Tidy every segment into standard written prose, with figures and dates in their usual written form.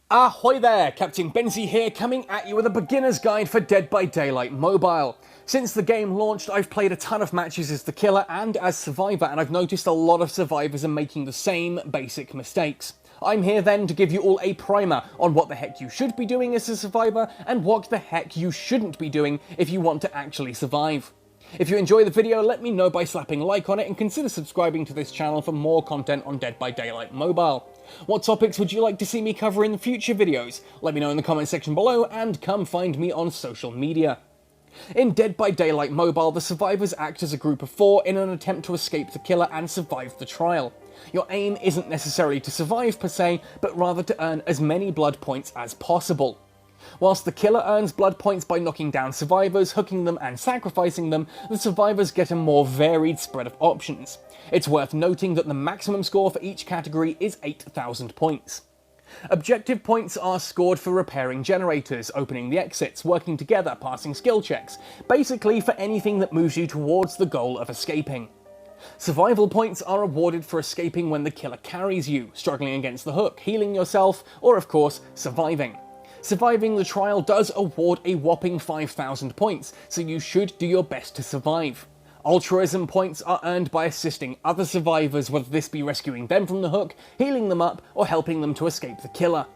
Ahoy there, Captain Benzie here, coming at you with a beginner's guide for Dead by Daylight Mobile. Since the game launched, I've played a ton of matches as the killer and as survivor, and I've noticed a lot of survivors are making the same basic mistakes. I'm here then to give you all a primer on what the heck you should be doing as a survivor, and what the heck you shouldn't be doing if you want to actually survive. If you enjoy the video, let me know by slapping like on it and consider subscribing to this channel for more content on Dead by Daylight Mobile. What topics would you like to see me cover in future videos? Let me know in the comment section below and come find me on social media. In Dead by Daylight Mobile, the survivors act as a group of 4 in an attempt to escape the killer and survive the trial. Your aim isn't necessarily to survive per se, but rather to earn as many blood points as possible. Whilst the killer earns blood points by knocking down survivors, hooking them and sacrificing them, the survivors get a more varied spread of options. It's worth noting that the maximum score for each category is 8,000 points. Objective points are scored for repairing generators, opening the exits, working together, passing skill checks, basically for anything that moves you towards the goal of escaping. Survival points are awarded for escaping when the killer carries you, struggling against the hook, healing yourself, or of course, surviving. Surviving the trial does award a whopping 5,000 points, so you should do your best to survive. Altruism points are earned by assisting other survivors, whether this be rescuing them from the hook, healing them up, or helping them to escape the killer.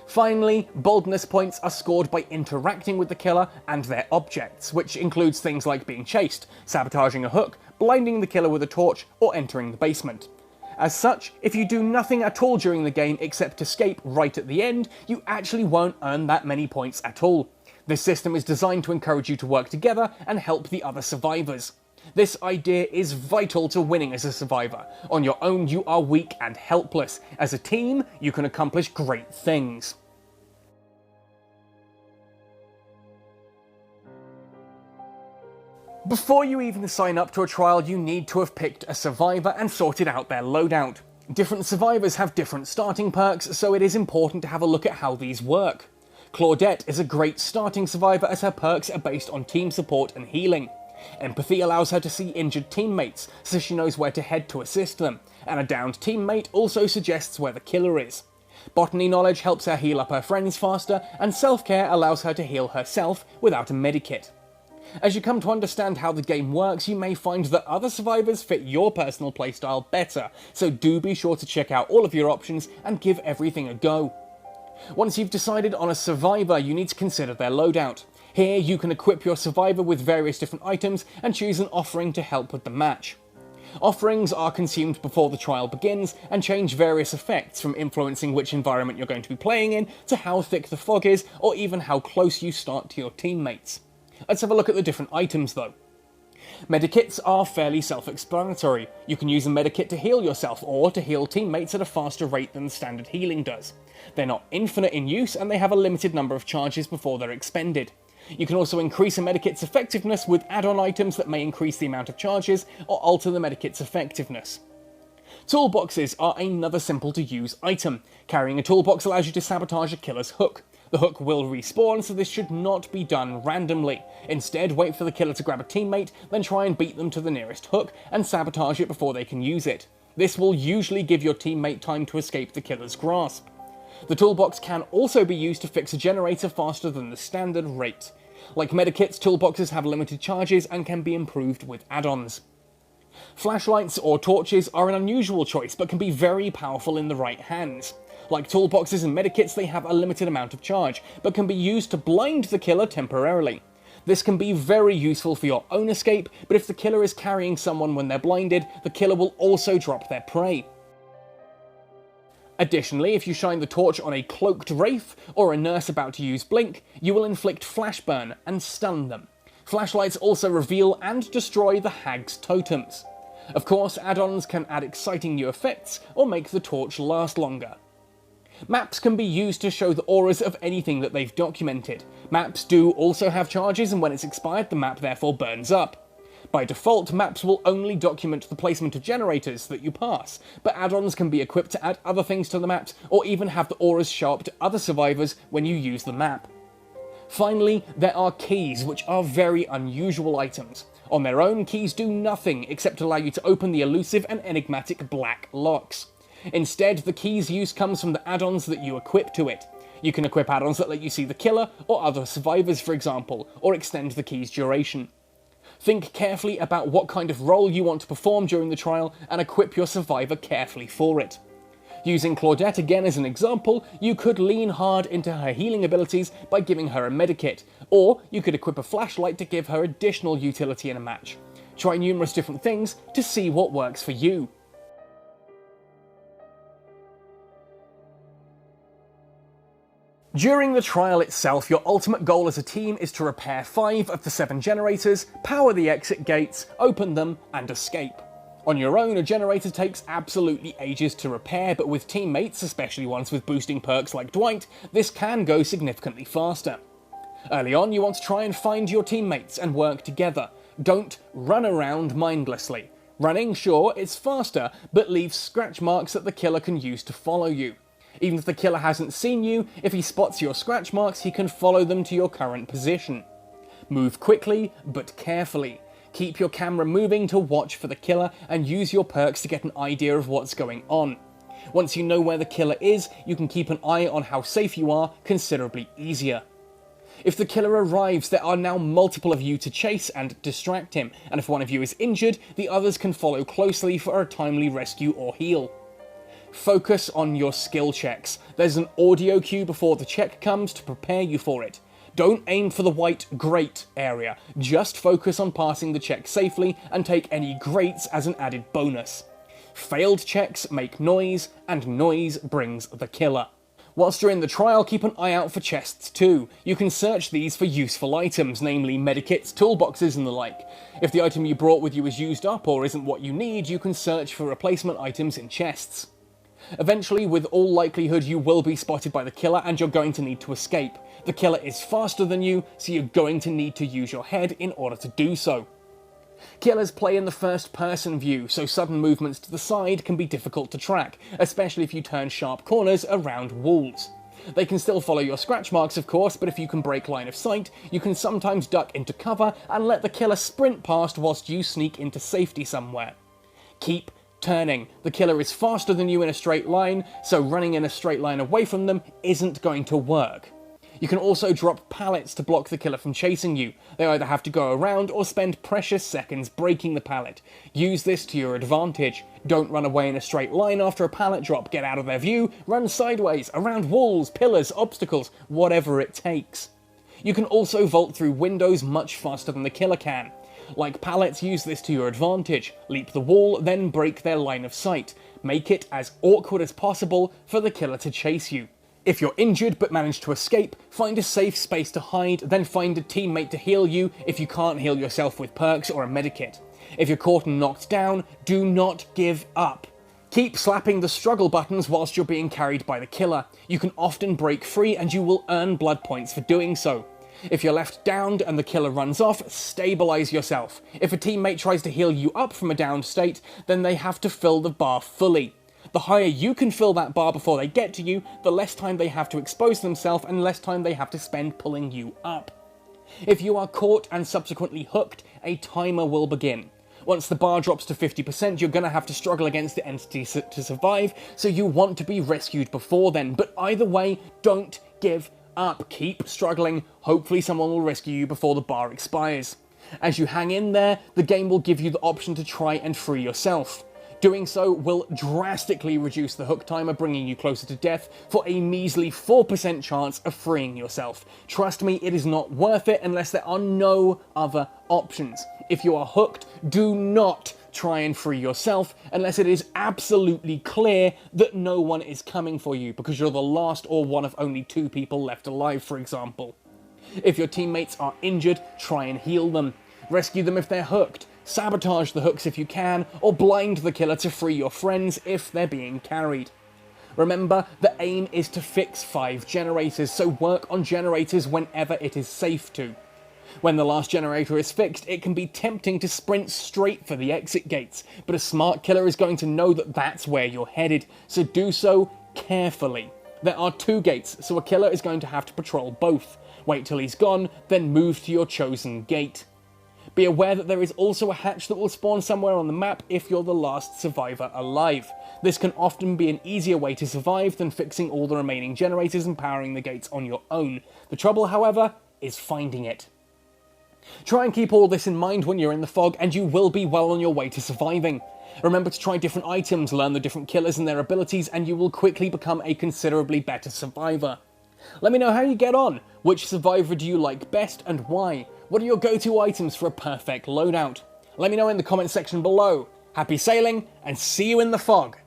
Finally, boldness points are scored by interacting with the killer and their objects, which includes things like being chased, sabotaging a hook, blinding the killer with a torch, or entering the basement. As such, if you do nothing at all during the game except escape right at the end, you actually won't earn that many points at all. This system is designed to encourage you to work together and help the other survivors. This idea is vital to winning as a survivor. On your own, you are weak and helpless. As a team, you can accomplish great things. Before you even sign up to a trial, you need to have picked a survivor and sorted out their loadout. Different survivors have different starting perks, so it is important to have a look at how these work. Claudette is a great starting survivor as her perks are based on team support and healing. Empathy allows her to see injured teammates, so she knows where to head to assist them, and a downed teammate also suggests where the killer is. Botany knowledge helps her heal up her friends faster, and self-care allows her to heal herself without a medikit. As you come to understand how the game works, you may find that other survivors fit your personal playstyle better, so do be sure to check out all of your options and give everything a go. Once you've decided on a survivor, you need to consider their loadout. Here you can equip your survivor with various different items and choose an offering to help with the match. Offerings are consumed before the trial begins and change various effects, from influencing which environment you're going to be playing in, to how thick the fog is, or even how close you start to your teammates. Let's have a look at the different items though. Medikits are fairly self-explanatory. You can use a medikit to heal yourself or to heal teammates at a faster rate than standard healing does. They're not infinite in use and they have a limited number of charges before they're expended. You can also increase a medikit's effectiveness with add-on items that may increase the amount of charges or alter the medikit's effectiveness. Toolboxes are another simple to use item. Carrying a toolbox allows you to sabotage a killer's hook. The hook will respawn, so this should not be done randomly. Instead, wait for the killer to grab a teammate, then try and beat them to the nearest hook and sabotage it before they can use it. This will usually give your teammate time to escape the killer's grasp. The toolbox can also be used to fix a generator faster than the standard rate. Like medikits, toolboxes have limited charges and can be improved with add-ons. Flashlights or torches are an unusual choice, but can be very powerful in the right hands. Like toolboxes and medikits, they have a limited amount of charge, but can be used to blind the killer temporarily. This can be very useful for your own escape, but if the killer is carrying someone when they're blinded, the killer will also drop their prey. Additionally, if you shine the torch on a cloaked wraith, or a nurse about to use blink, you will inflict flashburn and stun them. Flashlights also reveal and destroy the hag's totems. Of course, add-ons can add exciting new effects, or make the torch last longer. Maps can be used to show the auras of anything that they've documented. Maps do also have charges, and when it's expired, the map therefore burns up. By default, maps will only document the placement of generators that you pass, but add-ons can be equipped to add other things to the maps, or even have the auras show up to other survivors when you use the map. Finally, there are keys, which are very unusual items. On their own, keys do nothing except allow you to open the elusive and enigmatic black locks. Instead, the key's use comes from the add-ons that you equip to it. You can equip add-ons that let you see the killer or other survivors, for example, or extend the key's duration. Think carefully about what kind of role you want to perform during the trial and equip your survivor carefully for it. Using Claudette again as an example, you could lean hard into her healing abilities by giving her a medikit, or you could equip a flashlight to give her additional utility in a match. Try numerous different things to see what works for you. During the trial itself, your ultimate goal as a team is to repair 5 of the 7 generators, power the exit gates, open them, and escape. On your own, a generator takes absolutely ages to repair, but with teammates, especially ones with boosting perks like Dwight, this can go significantly faster. Early on, you want to try and find your teammates and work together. Don't run around mindlessly. Running, sure, it's faster, but leaves scratch marks that the killer can use to follow you. Even if the killer hasn't seen you, if he spots your scratch marks, he can follow them to your current position. Move quickly, but carefully. Keep your camera moving to watch for the killer and use your perks to get an idea of what's going on. Once you know where the killer is, you can keep an eye on how safe you are considerably easier. If the killer arrives, there are now multiple of you to chase and distract him, and if one of you is injured, the others can follow closely for a timely rescue or heal. Focus on your skill checks. There's an audio cue before the check comes to prepare you for it. Don't aim for the white great area, just focus on passing the check safely and take any greats as an added bonus. Failed checks make noise, and noise brings the killer. Whilst you're in the trial, keep an eye out for chests too. You can search these for useful items, namely medikits, toolboxes and the like. If the item you brought with you is used up or isn't what you need, you can search for replacement items in chests. Eventually, with all likelihood, you will be spotted by the killer and you're going to need to escape. The killer is faster than you, so you're going to need to use your head in order to do so. Killers play in the first-person view, so sudden movements to the side can be difficult to track, especially if you turn sharp corners around walls. They can still follow your scratch marks, of course, but if you can break line of sight, you can sometimes duck into cover and let the killer sprint past whilst you sneak into safety somewhere. Keep turning. The killer is faster than you in a straight line, so running in a straight line away from them isn't going to work. You can also drop pallets to block the killer from chasing you. They either have to go around or spend precious seconds breaking the pallet. Use this to your advantage. Don't run away in a straight line after a pallet drop. Get out of their view, run sideways, around walls, pillars, obstacles, whatever it takes. You can also vault through windows much faster than the killer can. Like pallets, use this to your advantage. Leap the wall, then break their line of sight. Make it as awkward as possible for the killer to chase you. If you're injured but manage to escape, find a safe space to hide, then find a teammate to heal you if you can't heal yourself with perks or a medikit. If you're caught and knocked down, do not give up. Keep slapping the struggle buttons whilst you're being carried by the killer. You can often break free and you will earn blood points for doing so. If you're left downed and the killer runs off, stabilize yourself. If a teammate tries to heal you up from a downed state, then they have to fill the bar fully. The higher you can fill that bar before they get to you, the less time they have to expose themselves and less time they have to spend pulling you up. If you are caught and subsequently hooked, a timer will begin. Once the bar drops to 50%, you're going to have to struggle against the entity to survive, so you want to be rescued before then. But either way, don't give up. Keep struggling. Hopefully someone will rescue you before the bar expires. As you hang in there, the game will give you the option to try and free yourself. Doing so will drastically reduce the hook timer, bringing you closer to death for a measly 4% chance of freeing yourself. Trust me, it is not worth it unless there are no other options. If you are hooked, do not try and free yourself unless it is absolutely clear that no one is coming for you because you're the last or one of only 2 people left alive, for example. If your teammates are injured, try and heal them. Rescue them if they're hooked. Sabotage the hooks if you can, or blind the killer to free your friends if they're being carried. Remember, the aim is to fix 5 generators, so work on generators whenever it is safe to. When the last generator is fixed, it can be tempting to sprint straight for the exit gates, but a smart killer is going to know that that's where you're headed, so do so carefully. There are 2 gates, so a killer is going to have to patrol both. Wait till he's gone, then move to your chosen gate. Be aware that there is also a hatch that will spawn somewhere on the map if you're the last survivor alive. This can often be an easier way to survive than fixing all the remaining generators and powering the gates on your own. The trouble, however, is finding it. Try and keep all this in mind when you're in the fog, and you will be well on your way to surviving. Remember to try different items, learn the different killers and their abilities, and you will quickly become a considerably better survivor. Let me know how you get on. Which survivor do you like best and why? What are your go-to items for a perfect loadout? Let me know in the comment section below. Happy sailing, and see you in the fog!